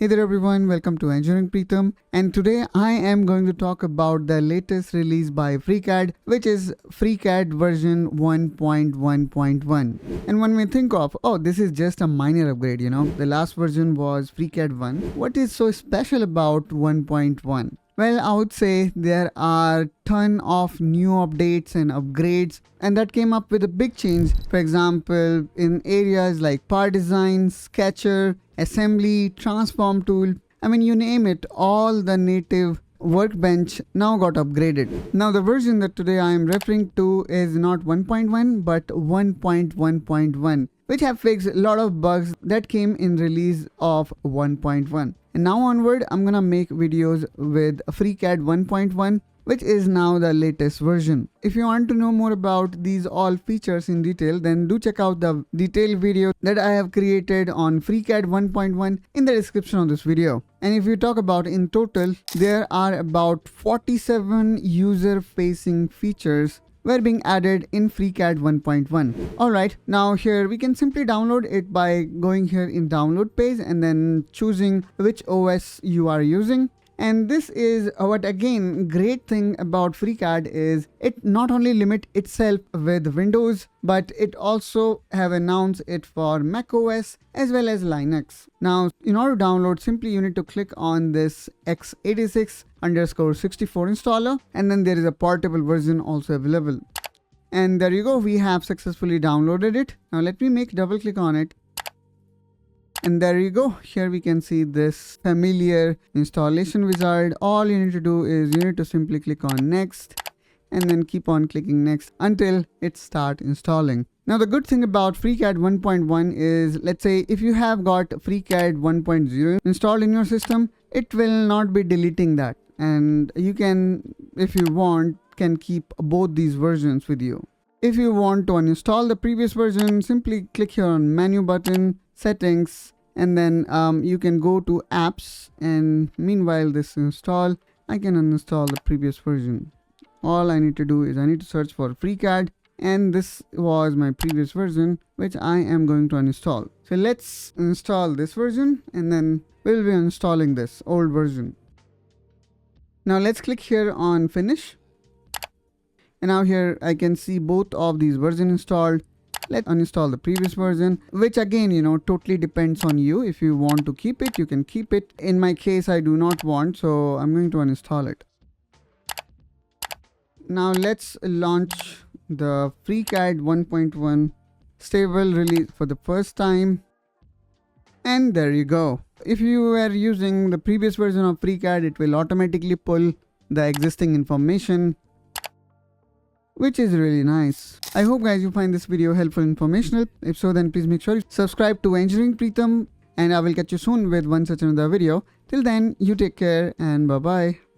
Hey there everyone, welcome to Engineering Pritam, and today I am going to talk about the latest release by FreeCAD, which is FreeCAD version 1.1.1. And one may think of, oh, this is just a minor upgrade, the last version was FreeCAD 1. What is so special about 1.1? Well, I would say there are ton of new updates and upgrades, and that came up with a big change. For example, in areas like part design, sketcher, assembly, transform tool, you name it, all the native workbench now got upgraded. Now the version that today I am referring to is not 1.1 but 1.1.1, which have fixed a lot of bugs that came in release of 1.1. And now onward, I'm gonna make videos with FreeCAD 1.1, which is now the latest version. If you want to know more about these all features in detail, then do check out the detailed video that I have created on FreeCAD 1.1 in the description of this video. And if you talk about in total, there are about 47 user-facing features were being added in FreeCAD 1.1. Alright, now here we can simply download it by going here in download page and then choosing which OS you are using. And this is what again great thing about FreeCAD is it not only limit itself with Windows, but it also have announced it for macOS as well as Linux. Now in order to download, simply you need to click on this x86_64 installer, and then there is a portable version also available. And there you go, we have successfully downloaded it. Now let me make double click on it. And there you go, here we can see this familiar installation wizard. All you need to do is you need to simply click on next and then keep on clicking next until it starts installing. Now the good thing about FreeCAD 1.1 is, let's say if you have got FreeCAD 1.0 installed in your system, it will not be deleting that. And you can, if you want, can keep both these versions with you. If you want to uninstall the previous version, simply click here on menu button, settings, and then you can go to apps, and meanwhile this install, I can uninstall the previous version. All I need to do is I need to search for FreeCAD, and this was my previous version which I am going to uninstall. So let's install this version and then we'll be installing this old version. Now let's click here on finish. And now here I can see both of these versions installed. Let's uninstall the previous version, which again, totally depends on you. If you want to keep it, you can keep it. In my case, I do not want, so I'm going to uninstall it. Now let's launch the FreeCAD 1.1 stable release for the first time. And there you go. If you were using the previous version of FreeCAD, it will automatically pull the existing information, which is really nice. I hope guys you find this video helpful and informational. If so, then please make sure you subscribe to Engineering Pritam, and I will catch you soon with one such another video. Till then, you take care and bye bye.